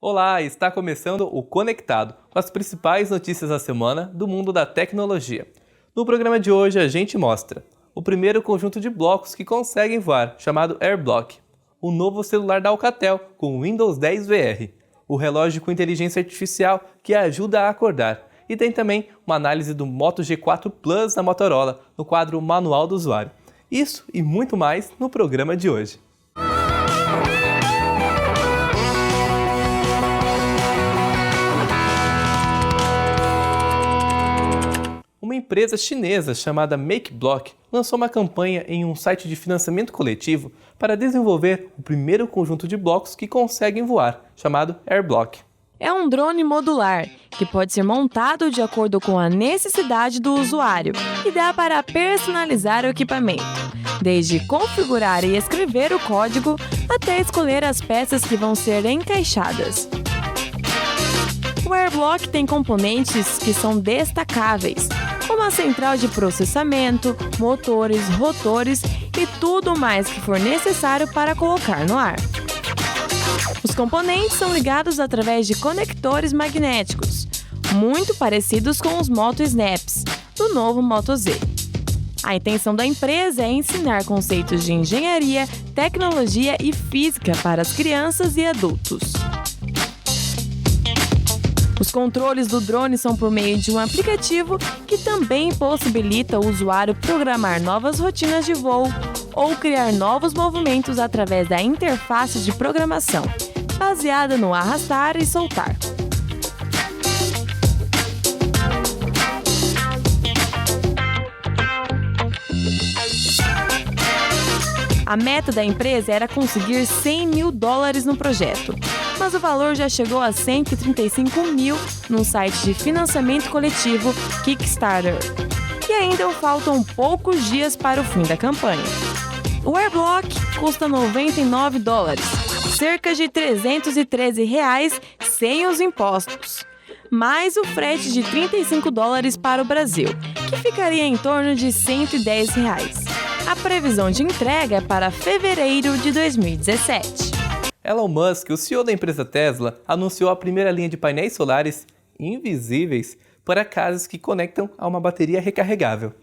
Olá, está começando o Conectado, com as principais notícias da semana do mundo da tecnologia. No programa de hoje a gente mostra o primeiro conjunto de blocos que conseguem voar, chamado AirBlock, o novo celular da Alcatel com o Windows 10 VR, o relógio com inteligência artificial que ajuda a acordar, e tem também uma análise do Moto G4 Plus da Motorola no quadro Manual do Usuário. Isso e muito mais no programa de hoje. Uma empresa chinesa chamada MakeBlock lançou uma campanha em um site de financiamento coletivo para desenvolver o primeiro conjunto de blocos que conseguem voar, chamado AirBlock. É um drone modular que pode ser montado de acordo com a necessidade do usuário e dá para personalizar o equipamento, desde configurar e escrever o código até escolher as peças que vão ser encaixadas. O AirBlock tem componentes que são destacáveis, como a central de processamento, motores, rotores e tudo mais que for necessário para colocar no ar. Os componentes são ligados através de conectores magnéticos, muito parecidos com os Moto Snaps, do novo Moto Z. A intenção da empresa é ensinar conceitos de engenharia, tecnologia e física para as crianças e adultos. Os controles do drone são por meio de um aplicativo que também possibilita o usuário programar novas rotinas de voo ou criar novos movimentos através da interface de programação, baseada no arrastar e soltar. A meta da empresa era conseguir $100 mil no projeto, mas o valor já chegou a 135 mil no site de financiamento coletivo Kickstarter. E ainda faltam poucos dias para o fim da campanha. O AirBlock custa $99, cerca de R$313 sem os impostos, mais o frete de $35 para o Brasil, que ficaria em torno de R$110. A previsão de entrega é para fevereiro de 2017. Elon Musk, o CEO da empresa Tesla, anunciou a primeira linha de painéis solares invisíveis para casas que conectam a uma bateria recarregável.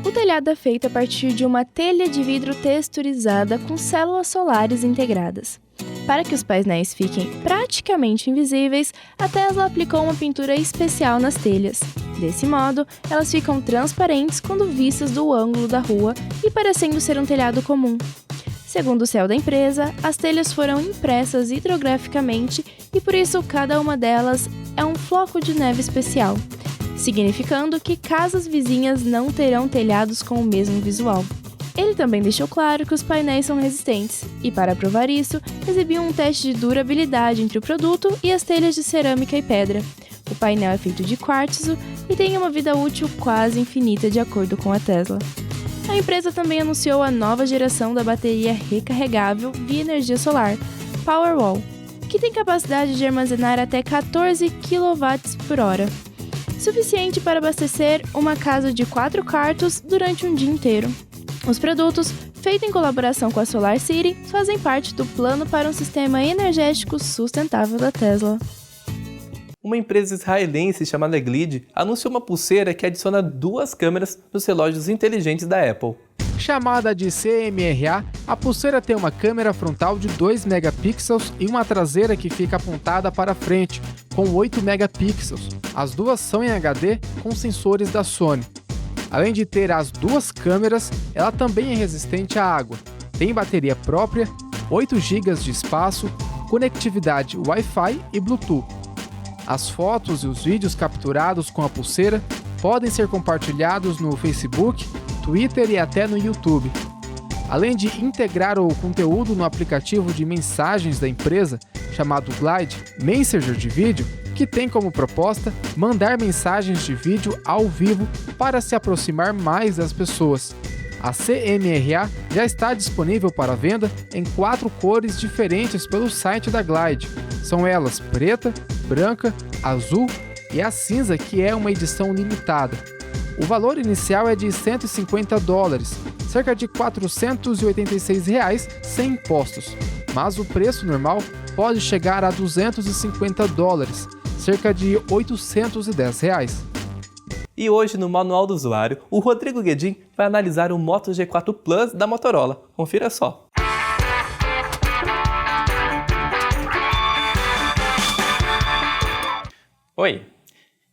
O telhado é feito a partir de uma telha de vidro texturizada com células solares integradas. Para que os painéis fiquem praticamente invisíveis, a Tesla aplicou uma pintura especial nas telhas. Desse modo, elas ficam transparentes quando vistas do ângulo da rua e parecendo ser um telhado comum. Segundo o CEO da empresa, as telhas foram impressas hidrograficamente e por isso cada uma delas é um floco de neve especial, significando que casas vizinhas não terão telhados com o mesmo visual. Ele também deixou claro que os painéis são resistentes e, para provar isso, exibiu um teste de durabilidade entre o produto e as telhas de cerâmica e pedra. O painel é feito de quartzo e tem uma vida útil quase infinita, de acordo com a Tesla. A empresa também anunciou a nova geração da bateria recarregável via energia solar, Powerwall, que tem capacidade de armazenar até 14 kWh, suficiente para abastecer uma casa de 4 quartos durante um dia inteiro. Os produtos, feitos em colaboração com a SolarCity, fazem parte do plano para um sistema energético sustentável da Tesla. Uma empresa israelense chamada Glid anunciou uma pulseira que adiciona 2 câmeras nos relógios inteligentes da Apple. Chamada de CMRA, a pulseira tem uma câmera frontal de 2 megapixels e uma traseira que fica apontada para frente, com 8 megapixels. As duas são em HD com sensores da Sony. Além de ter as 2 câmeras, ela também é resistente à água. Tem bateria própria, 8 GB de espaço, conectividade Wi-Fi e Bluetooth. As fotos e os vídeos capturados com a pulseira podem ser compartilhados no Facebook, Twitter e até no YouTube. Além de integrar o conteúdo no aplicativo de mensagens da empresa, chamado Glide Messenger de vídeo, que tem como proposta mandar mensagens de vídeo ao vivo para se aproximar mais das pessoas. A CMRA já está disponível para venda em 4 cores diferentes pelo site da Glide. São elas preta, branca, azul e a cinza, que é uma edição limitada. O valor inicial é de $150, cerca de R$486 sem impostos. mas o preço normal pode chegar a $250, cerca de R$810. E hoje, no Manual do Usuário, o Rodrigo Guedin vai analisar o Moto G4 Plus da Motorola. Confira só. Oi!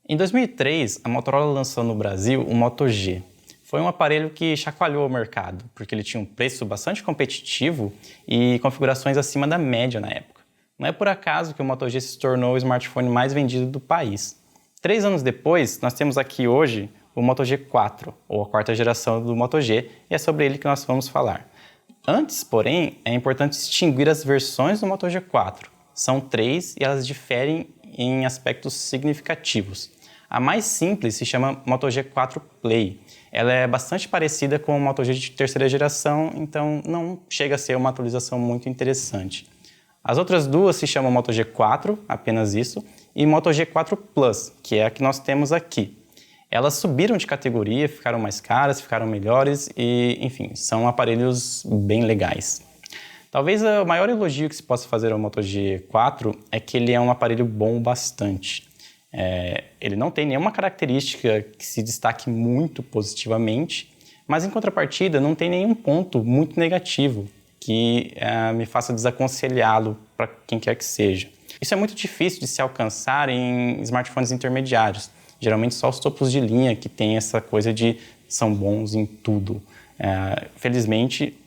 Em 2003, a Motorola lançou no Brasil o Moto G. Foi um aparelho que chacoalhou o mercado, porque ele tinha um preço bastante competitivo e configurações acima da média na época. Não é por acaso que o Moto G se tornou o smartphone mais vendido do país. 3 anos depois, nós temos aqui hoje o Moto G4, ou a quarta geração do Moto G, e é sobre ele que nós vamos falar. Antes, porém, é importante distinguir as versões do Moto G4. São 3 e elas diferem em aspectos significativos. A mais simples se chama Moto G4 Play. Ela é bastante parecida com o Moto G de terceira geração, então não chega a ser uma atualização muito interessante. As outras duas se chamam Moto G4, apenas isso, e Moto G4 Plus, que é a que nós temos aqui. Elas subiram de categoria, ficaram mais caras, ficaram melhores e, enfim, são aparelhos bem legais. Talvez o maior elogio que se possa fazer ao Moto G4 é que ele é um aparelho bom bastante. Ele não tem nenhuma característica que se destaque muito positivamente, mas em contrapartida não tem nenhum ponto muito negativo que me faça desaconselhá-lo para quem quer que seja. Isso é muito difícil de se alcançar em smartphones intermediários. Geralmente só os topos de linha que tem essa coisa de são bons em tudo. Felizmente,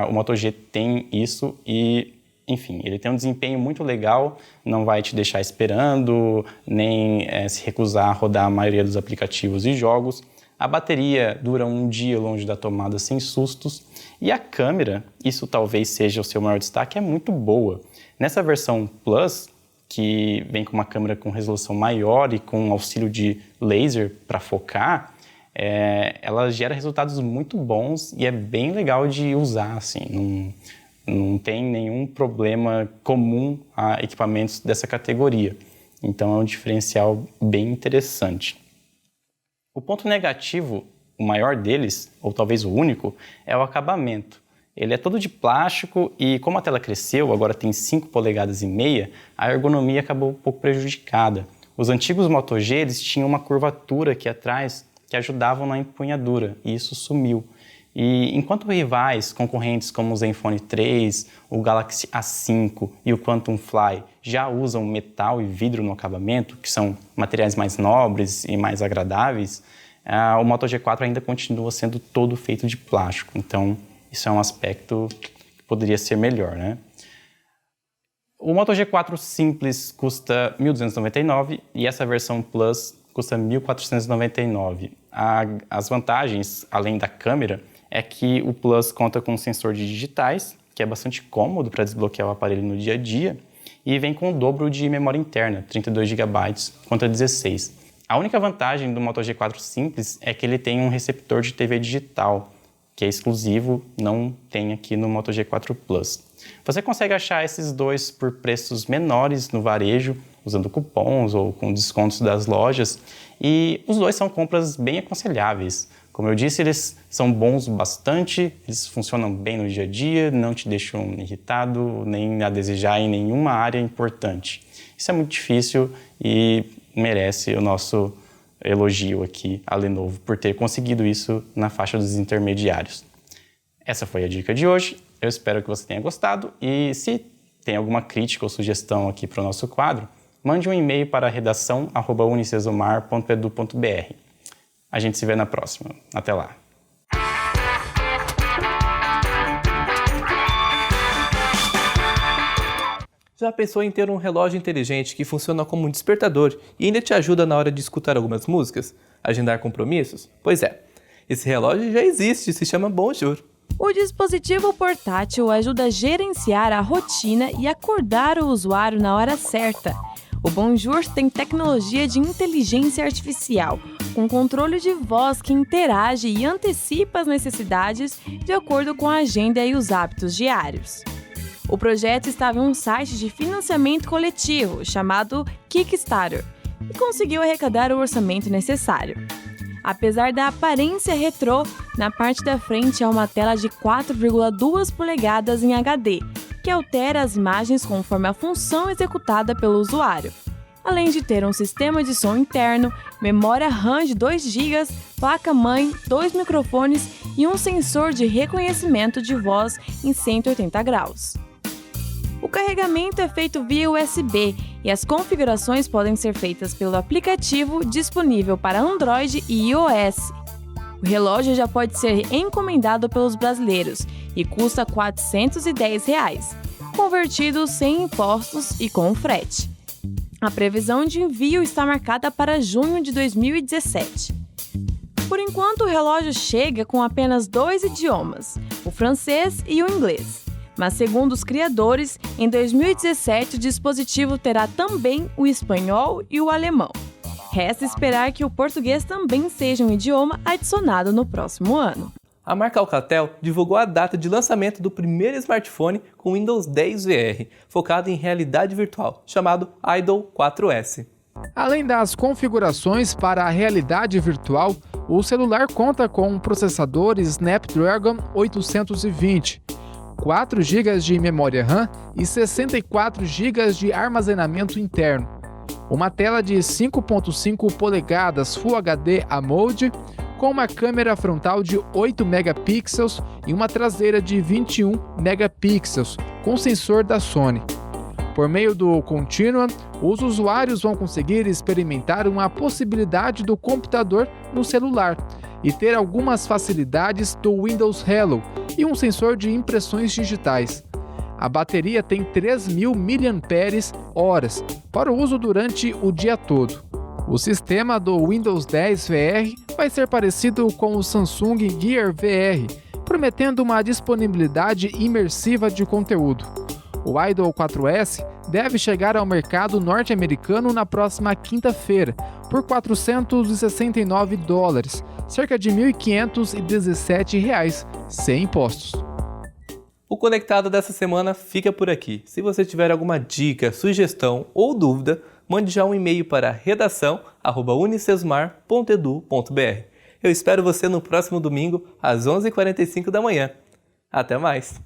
o Moto G tem isso e, enfim, ele tem um desempenho muito legal, não vai te deixar esperando, nem se recusar a rodar a maioria dos aplicativos e jogos. A bateria dura um dia longe da tomada sem sustos. E a câmera, isso talvez seja o seu maior destaque, é muito boa. Nessa versão Plus, que vem com uma câmera com resolução maior e com auxílio de laser para focar, ela gera resultados muito bons e é bem legal de usar, assim, não tem nenhum problema comum a equipamentos dessa categoria. Então é um diferencial bem interessante. O ponto negativo, o maior deles, ou talvez o único, é o acabamento. Ele é todo de plástico e como a tela cresceu, agora tem 5,5 polegadas, a ergonomia acabou um pouco prejudicada. Os antigos Moto G, eles tinham uma curvatura aqui atrás que ajudavam na empunhadura e isso sumiu. E enquanto rivais, concorrentes como o Zenfone 3, o Galaxy A5 e o Quantum Fly já usam metal e vidro no acabamento, que são materiais mais nobres e mais agradáveis, o Moto G4 ainda continua sendo todo feito de plástico. Então, isso é um aspecto que poderia ser melhor, né? O Moto G4 simples custa R$ 1.299 e essa versão Plus custa R$ 1.499. As vantagens, além da câmera, é que o Plus conta com um sensor de digitais, que é bastante cômodo para desbloquear o aparelho no dia a dia, e vem com o dobro de memória interna, 32 GB contra 16. A única vantagem do Moto G4 simples é que ele tem um receptor de TV digital, que é exclusivo, não tem aqui no Moto G4 Plus. Você consegue achar esses dois por preços menores no varejo, usando cupons ou com descontos das lojas, e os dois são compras bem aconselháveis. Como eu disse, eles são bons bastante, eles funcionam bem no dia a dia, não te deixam irritado, nem a desejar em nenhuma área importante. Isso é muito difícil e merece o nosso elogio aqui a Lenovo por ter conseguido isso na faixa dos intermediários. Essa foi a dica de hoje, eu espero que você tenha gostado e se tem alguma crítica ou sugestão aqui para o nosso quadro, mande um e-mail para redação@unicesumar.edu.br. A gente se vê na próxima. Até lá! Já pensou em ter um relógio inteligente que funciona como um despertador e ainda te ajuda na hora de escutar algumas músicas? Agendar compromissos? Pois é, esse relógio já existe e se chama Bonjour. O dispositivo portátil ajuda a gerenciar a rotina e acordar o usuário na hora certa. O Bonjour tem tecnologia de inteligência artificial, com controle de voz que interage e antecipa as necessidades de acordo com a agenda e os hábitos diários. O projeto estava em um site de financiamento coletivo chamado Kickstarter e conseguiu arrecadar o orçamento necessário. Apesar da aparência retrô, na parte da frente há uma tela de 4,2 polegadas em HD, que altera as imagens conforme a função executada pelo usuário, além de ter um sistema de som interno, memória RAM de 2 GB, placa-mãe, 2 microfones e um sensor de reconhecimento de voz em 180 graus. O carregamento é feito via USB e as configurações podem ser feitas pelo aplicativo disponível para Android e iOS. O relógio já pode ser encomendado pelos brasileiros e custa R$ 410, convertido sem impostos e com frete. A previsão de envio está marcada para junho de 2017. Por enquanto, o relógio chega com apenas 2 idiomas, o francês e o inglês. Mas, segundo os criadores, em 2017 o dispositivo terá também o espanhol e o alemão. Resta esperar que o português também seja um idioma adicionado no próximo ano. A marca Alcatel divulgou a data de lançamento do primeiro smartphone com Windows 10 VR, focado em realidade virtual, chamado Idol 4S. Além das configurações para a realidade virtual, o celular conta com um processador Snapdragon 820, 4 GB de memória RAM e 64 GB de armazenamento interno, uma tela de 5.5 polegadas Full HD AMOLED, com uma câmera frontal de 8 megapixels e uma traseira de 21 megapixels, com sensor da Sony. Por meio do Continuum, os usuários vão conseguir experimentar uma possibilidade do computador no celular e ter algumas facilidades do Windows Hello e um sensor de impressões digitais. A bateria tem 3.000 mAh para o uso durante o dia todo. O sistema do Windows 10 VR vai ser parecido com o Samsung Gear VR, prometendo uma disponibilidade imersiva de conteúdo. O Idol 4S deve chegar ao mercado norte-americano na próxima quinta-feira, por $469, cerca de R$ 1.517, sem impostos. O Conectado dessa semana fica por aqui. Se você tiver alguma dica, sugestão ou dúvida, mande já um e-mail para redação@unicesumar.edu.br. Eu espero você no próximo domingo, às 11h45 da manhã. Até mais!